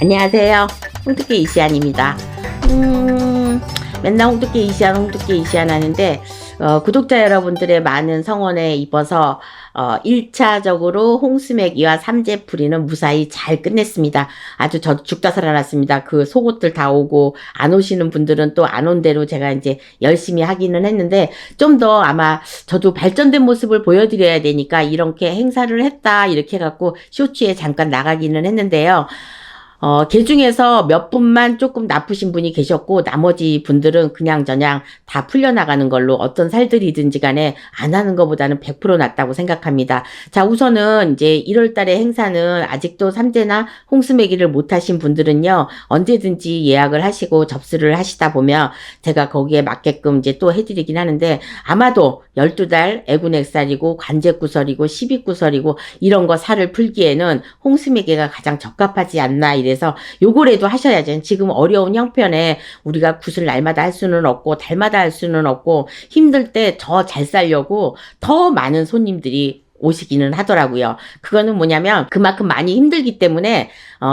안녕하세요. 홍두깨 이시안입니다. 맨날 홍두깨 이시안 하는데, 구독자 여러분들의 많은 성원에 입어서, 1차적으로 홍스메기와 삼재풀이는 무사히 잘 끝냈습니다. 아주 저도 죽다 살아났습니다. 그 속옷들 다 오고, 안 오시는 분들은 또 안 온 대로 제가 이제 열심히 하기는 했는데, 좀 더 아마 저도 발전된 모습을 보여드려야 되니까, 이렇게 행사를 했다, 이렇게 해갖고, 쇼츠에 잠깐 나가기는 했는데요. 걔 중에서 몇 분만 조금 나쁘신 분이 계셨고, 나머지 분들은 그냥저냥 다 풀려나가는 걸로 어떤 살들이든지 간에 안 하는 것보다는 100% 낫다고 생각합니다. 자, 우선은 이제 1월 달에 행사는 아직도 삼재나 홍스메기를 못 하신 분들은요, 언제든지 예약을 하시고 접수를 하시다 보면 제가 거기에 맞게끔 이제 또 해드리긴 하는데, 아마도 12달 애군액살이고 관제구설이고 십입구설이고 이런 거 살을 풀기에는 홍스메기가 가장 적합하지 않나 이래서 요거라도 하셔야죠. 지금 어려운 형편에 우리가 굿을 날마다 할 수는 없고 달마다 할 수는 없고 힘들 때 더 잘 살려고 더 많은 손님들이 오시기는 하더라고요. 그거는 뭐냐면 그만큼 많이 힘들기 때문에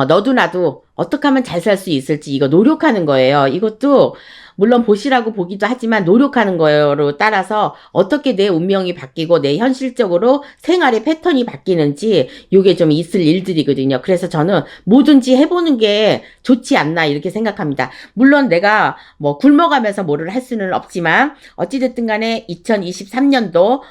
너도 나도 어떻게 하면 잘 살 수 있을지 이거 노력하는 거예요. 이것도 물론 보시라고 보기도 하지만 노력하는 거로 따라서 어떻게 내 운명이 바뀌고 내 현실적으로 생활의 패턴이 바뀌는지 이게 좀 있을 일들이거든요. 그래서 저는 뭐든지 해보는 게 좋지 않나 이렇게 생각합니다. 물론 내가 뭐 굶어가면서 뭐를 할 수는 없지만 어찌됐든 간에 2023년도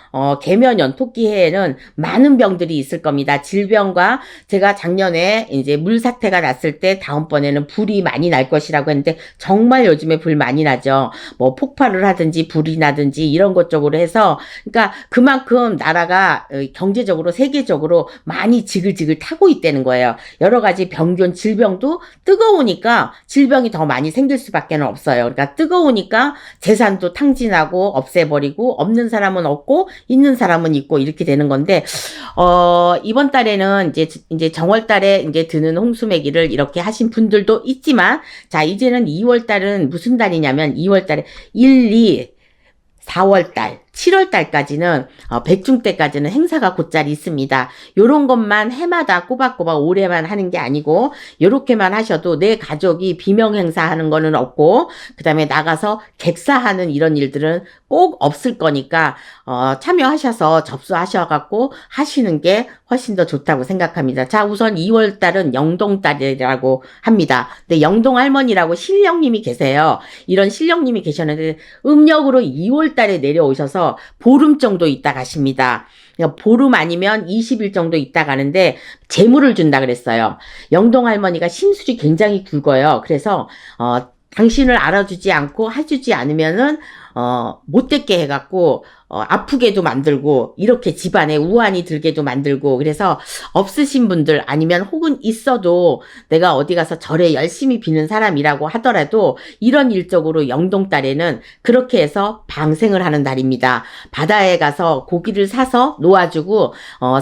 개면연 토끼해에는 많은 병들이 있을 겁니다. 질병과 제가 작년에 이제 물사태가 났을 때 다음번에는 불이 많이 날 것이라고 했는데 정말 요즘에 불 많이 나죠. 뭐 폭발을 하든지 불이 나든지 이런 것 쪽으로 해서 그러니까 그만큼 나라가 경제적으로 세계적으로 많이 지글지글 타고 있다는 거예요. 여러 가지 병균 질병도 뜨거우니까 질병이 더 많이 생길 수밖에 없어요. 그러니까 뜨거우니까 재산도 탕진하고 없애버리고 없는 사람은 없고 있는 사람은 있고 이렇게 되는 건데 이번 달에는 이제 정월 달에 이제 드는 홍수매기를 이렇게 하신 분들도 있지만 자 이제는 2월 달은 무슨 달이냐면 2월 달에 1, 2, 4월 달, 7월 달까지는 백중 때까지는 행사가 곧잘 있습니다. 요런 것만 해마다 꼬박꼬박 올해만 하는 게 아니고 요렇게만 하셔도 내 가족이 비명 행사하는 거는 없고 그다음에 나가서 객사하는 이런 일들은 꼭 없을 거니까 참여하셔서 접수하셔갖고 하시는 게 훨씬 더 좋다고 생각합니다. 자 우선 2월 달은 영동달이라고 합니다. 근데 영동 할머니라고 신령님이 계세요. 이런 신령님이 계셨는데 음력으로 2월 달에 내려오셔서 보름 정도 있다 가십니다. 보름 아니면 20일 정도 있다 가는데 재물을 준다 그랬어요. 영동 할머니가 심술이 굉장히 굵어요. 그래서 당신을 알아주지 않고 해주지 않으면은 못되게 해갖고 아프게도 만들고 이렇게 집안에 우환이 들게도 만들고 그래서 없으신 분들 아니면 혹은 있어도 내가 어디 가서 절에 열심히 비는 사람이라고 하더라도 이런 일적으로 영동달에는 그렇게 해서 방생을 하는 달입니다. 바다에 가서 고기를 사서 놓아주고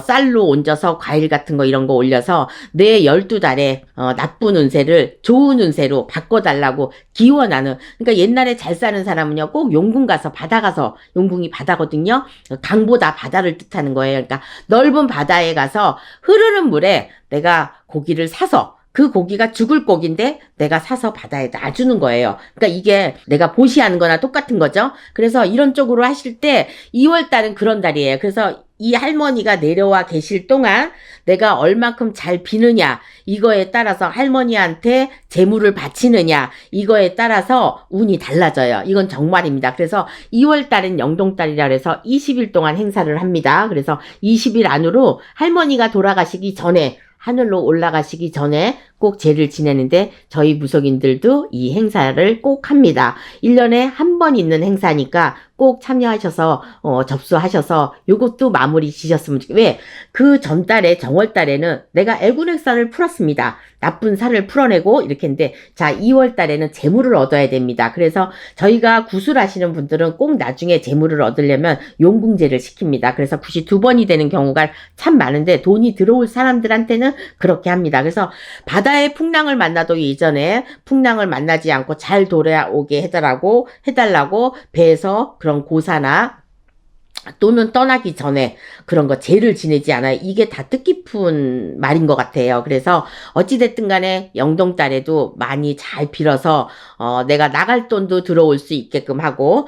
쌀로 얹어서 과일 같은 거 이런 거 올려서 내 12달에 나쁜 운세를 좋은 운세로 바꿔달라고 기원하는 그러니까 옛날에 잘 사는 사람은요 꼭 용궁 가서 바다 가서 용궁이 바다거든요. 강보다 바다를 뜻하는 거예요. 그러니까 넓은 바다에 가서 흐르는 물에 내가 고기를 사서 그 고기가 죽을 고기인데 내가 사서 바다에 놔주는 거예요. 그러니까 이게 내가 보시하는 거나 똑같은 거죠. 그래서 이런 쪽으로 하실 때 2월 달은 그런 달이에요. 그래서 이 할머니가 내려와 계실 동안 내가 얼만큼 잘 비느냐 이거에 따라서 할머니한테 재물을 바치느냐 이거에 따라서 운이 달라져요. 이건 정말입니다. 그래서 2월 달은 영동달이라 해서 20일 동안 행사를 합니다. 그래서 20일 안으로 할머니가 돌아가시기 전에 하늘로 올라가시기 전에 꼭 제를 지내는데 저희 무속인들도 이 행사를 꼭 합니다. 1년에 한 번 있는 행사니까 꼭 참여하셔서 접수하셔서 요것도 마무리 지셨으면 좋겠어요. 왜? 그 전달에 정월달에는 내가 애군액살을 풀었습니다. 나쁜 살을 풀어내고 이렇게 했는데 자 2월 달에는 재물을 얻어야 됩니다. 그래서 저희가 구술하시는 분들은 꼭 나중에 재물을 얻으려면 용궁제를 시킵니다. 그래서 굿이 2번이 되는 경우가 참 많은데 돈이 들어올 사람들한테는 그렇게 합니다. 그래서 바다의 풍랑을 만나도 예전에 풍랑을 만나지 않고 잘 돌아오게 해달라고 배에서 그런 고사나 또는 떠나기 전에 그런 거 죄를 지내지 않아요. 이게 다 뜻깊은 말인 것 같아요. 그래서 어찌됐든 간에 영동딸에도 많이 잘 빌어서 내가 나갈 돈도 들어올 수 있게끔 하고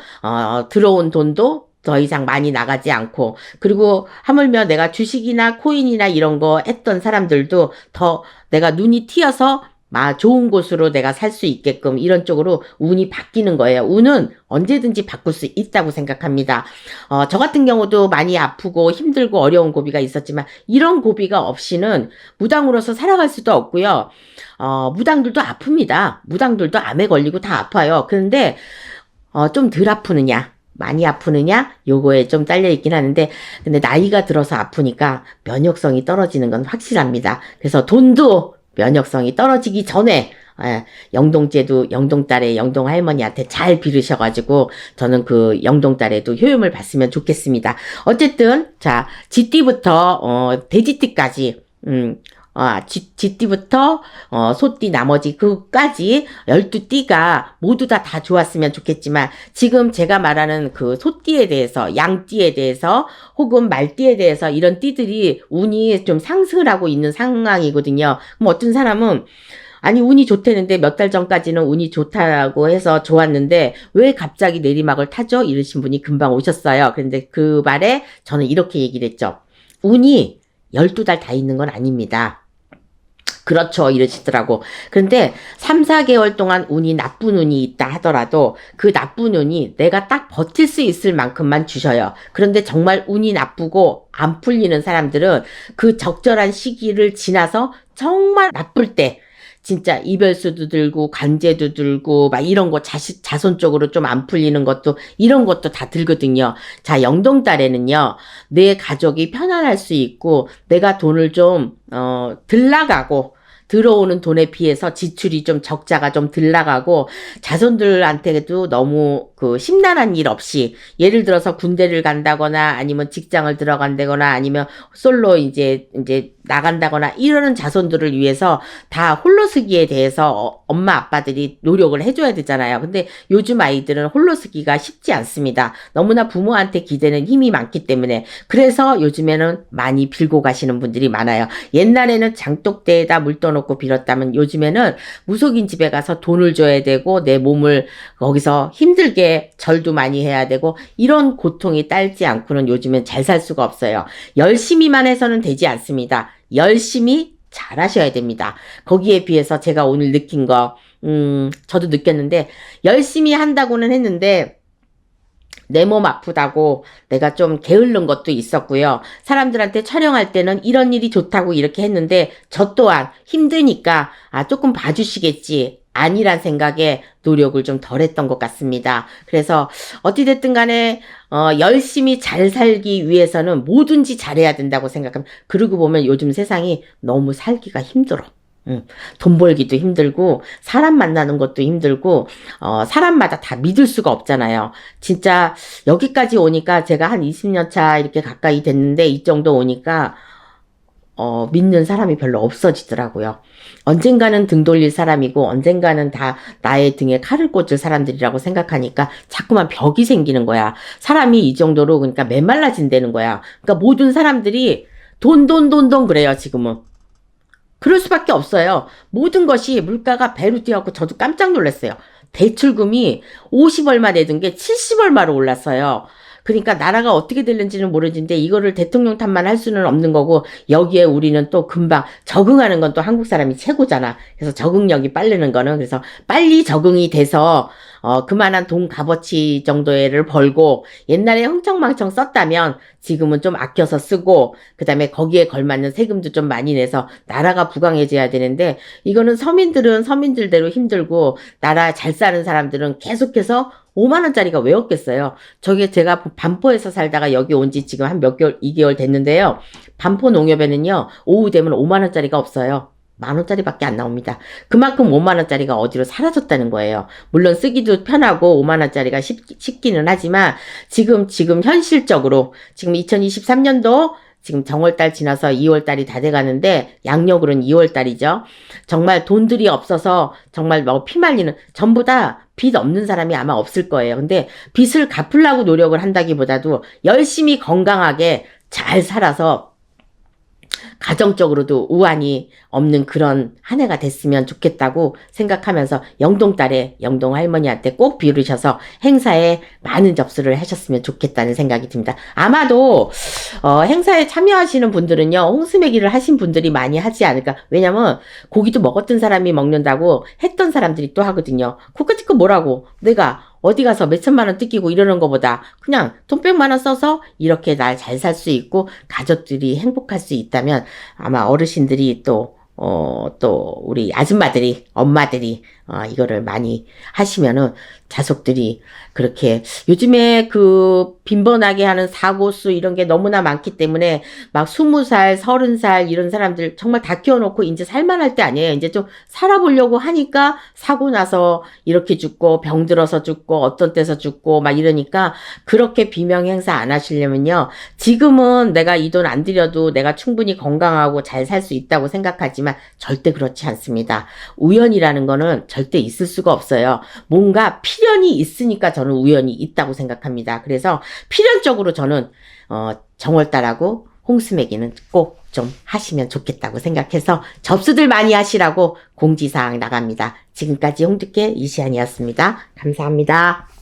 들어온 돈도 더 이상 많이 나가지 않고, 그리고 하물며 내가 주식이나 코인이나 이런 거 했던 사람들도 더 내가 눈이 튀어서 좋은 곳으로 내가 살 수 있게끔 이런 쪽으로 운이 바뀌는 거예요. 운은 언제든지 바꿀 수 있다고 생각합니다. 저 같은 경우도 많이 아프고 힘들고 어려운 고비가 있었지만 이런 고비가 없이는 무당으로서 살아갈 수도 없고요. 무당들도 아픕니다. 무당들도 암에 걸리고 다 아파요. 그런데 좀 덜 아프느냐, 많이 아프느냐, 요거에 좀 딸려있긴 하는데, 근데 나이가 들어서 아프니까 면역성이 떨어지는 건 확실합니다. 그래서 돈도 면역성이 떨어지기 전에 영동제도 영동딸의 영동 할머니한테 잘 빌으셔가지고 저는 그 영동딸에도 효용을 봤으면 좋겠습니다. 어쨌든 자, 쥐띠부터 돼지띠까지 쥐띠부터 소띠 나머지 그까지 12띠가 모두 다 좋았으면 좋겠지만, 지금 제가 말하는 그 소띠에 대해서, 양띠에 대해서 혹은 말띠에 대해서 이런 띠들이 운이 좀 상승을 하고 있는 상황이거든요. 그럼 어떤 사람은 아니 운이 좋다는데 몇 달 전까지는 운이 좋다고 해서 좋았는데 왜 갑자기 내리막을 타죠? 이러신 분이 금방 오셨어요. 그런데 그 말에 저는 이렇게 얘기를 했죠. 운이 12달 다 있는 건 아닙니다. 그렇죠, 이러시더라고. 그런데 3, 4개월 동안 운이 나쁜 운이 있다 하더라도 그 나쁜 운이 내가 딱 버틸 수 있을 만큼만 주셔요. 그런데 정말 운이 나쁘고 안 풀리는 사람들은 그 적절한 시기를 지나서 정말 나쁠 때 진짜 이별수도 들고 관제도 들고 막 이런 거 자손 쪽으로 좀 안 풀리는 것도 이런 것도 다 들거든요. 자, 영동달에는요. 내 가족이 편안할 수 있고 내가 돈을 좀 덜 나가고 들어오는 돈에 비해서 지출이 좀 적자가 좀 덜 나가고 자손들한테도 너무 그 심란한 일 없이, 예를 들어서 군대를 간다거나 아니면 직장을 들어간다거나 아니면 솔로 이제 나간다거나 이러는 자손들을 위해서 다 홀로쓰기에 대해서 엄마 아빠들이 노력을 해줘야 되잖아요. 근데 요즘 아이들은 홀로쓰기가 쉽지 않습니다. 너무나 부모한테 기대는 힘이 많기 때문에. 그래서 요즘에는 많이 빌고 가시는 분들이 많아요. 옛날에는 장독대에다 물 떠놓고 빌었다면 요즘에는 무속인 집에 가서 돈을 줘야 되고 내 몸을 거기서 힘들게 절도 많이 해야 되고 이런 고통이 딸지 않고는 요즘엔 잘 살 수가 없어요. 열심히만 해서는 되지 않습니다. 열심히 잘 하셔야 됩니다. 거기에 비해서 제가 오늘 느낀 거, 저도 느꼈는데, 열심히 한다고는 했는데, 내 몸 아프다고 내가 좀 게으른 것도 있었고요. 사람들한테 촬영할 때는 이런 일이 좋다고 이렇게 했는데, 저 또한 힘드니까, 조금 봐주시겠지. 아니란 생각에 노력을 좀 덜 했던 것 같습니다. 그래서 어찌됐든 간에 열심히 잘 살기 위해서는 뭐든지 잘해야 된다고 생각합니다. 그러고 보면 요즘 세상이 너무 살기가 힘들어. 돈 벌기도 힘들고 사람 만나는 것도 힘들고 사람마다 다 믿을 수가 없잖아요. 진짜 여기까지 오니까 제가 한 20년 차 이렇게 가까이 됐는데 이 정도 오니까 믿는 사람이 별로 없어지더라고요. 언젠가는 등 돌릴 사람이고 언젠가는 다 나의 등에 칼을 꽂을 사람들이라고 생각하니까 자꾸만 벽이 생기는 거야. 사람이 이 정도로 그러니까 메말라진다는 거야. 그러니까 모든 사람들이 돈 그래요, 지금은. 그럴 수밖에 없어요. 모든 것이 물가가 배로 뛰어갖고 저도 깜짝 놀랐어요. 대출금이 50얼마 내던 게 70얼마로 올랐어요. 그러니까 나라가 어떻게 될는지는 모르는데 이거를 대통령 탓만 할 수는 없는 거고, 여기에 우리는 또 금방 적응하는 건 또 한국 사람이 최고잖아. 그래서 적응력이 빠르는 거는, 그래서 빨리 적응이 돼서 그만한 돈 값어치 정도를 벌고, 옛날에 흥청망청 썼다면 지금은 좀 아껴서 쓰고, 그 다음에 거기에 걸맞는 세금도 좀 많이 내서 나라가 부강해져야 되는데, 이거는 서민들은 서민들대로 힘들고 나라 잘 사는 사람들은 계속해서 5만원짜리가 왜 없겠어요? 저게 제가 반포에서 살다가 여기 온 지 지금 한 몇 개월, 2개월 됐는데요. 반포 농협에는요, 오후 되면 5만원짜리가 없어요. 10,000원짜리밖에 안 나옵니다. 그만큼 5만원짜리가 어디로 사라졌다는 거예요. 물론 쓰기도 편하고 5만원짜리가 쉽기는 하지만 지금 현실적으로 지금 2023년도 지금 정월달 지나서 2월달이 다 돼가는데 양력으로는 2월달이죠. 정말 돈들이 없어서 정말 뭐 피말리는, 전부 다 빚 없는 사람이 아마 없을 거예요. 근데 빚을 갚으려고 노력을 한다기보다도 열심히 건강하게 잘 살아서 가정적으로도 우환이 없는 그런 한 해가 됐으면 좋겠다고 생각하면서 영동딸에 영동 할머니한테 꼭 빌으셔서 행사에 많은 접수를 하셨으면 좋겠다는 생각이 듭니다. 아마도 행사에 참여하시는 분들은요, 홍수매기를 하신 분들이 많이 하지 않을까. 왜냐면 고기도 먹었던 사람이 먹는다고 했던 사람들이 또 하거든요. 그거 뭐라고 내가 어디 가서 몇천만 원 뜯기고 이러는 것보다 그냥 돈백만 원 써서 이렇게 날 잘 살 수 있고 가족들이 행복할 수 있다면 아마 어르신들이 또 우리 아줌마들이, 엄마들이 이거를 많이 하시면은 자손들이 그렇게 요즘에 그 빈번하게 하는 사고수 이런 게 너무나 많기 때문에 막 20살, 30살 이런 사람들 정말 다 키워놓고 이제 살만할 때 아니에요. 이제 좀 살아보려고 하니까 사고 나서 이렇게 죽고 병 들어서 죽고 어떤 때서 죽고 막 이러니까 그렇게 비명 행사 안 하시려면요. 지금은 내가 이 돈 안 들여도 내가 충분히 건강하고 잘 살 수 있다고 생각하지만 절대 그렇지 않습니다. 우연이라는 거는 절대 있을 수가 없어요. 뭔가 필연이 있으니까 저는 우연이 있다고 생각합니다. 그래서 필연적으로 저는 정월달하고 홍수매기는 꼭 좀 하시면 좋겠다고 생각해서 접수들 많이 하시라고 공지사항 나갑니다. 지금까지 홍두깨 이시안이었습니다. 감사합니다.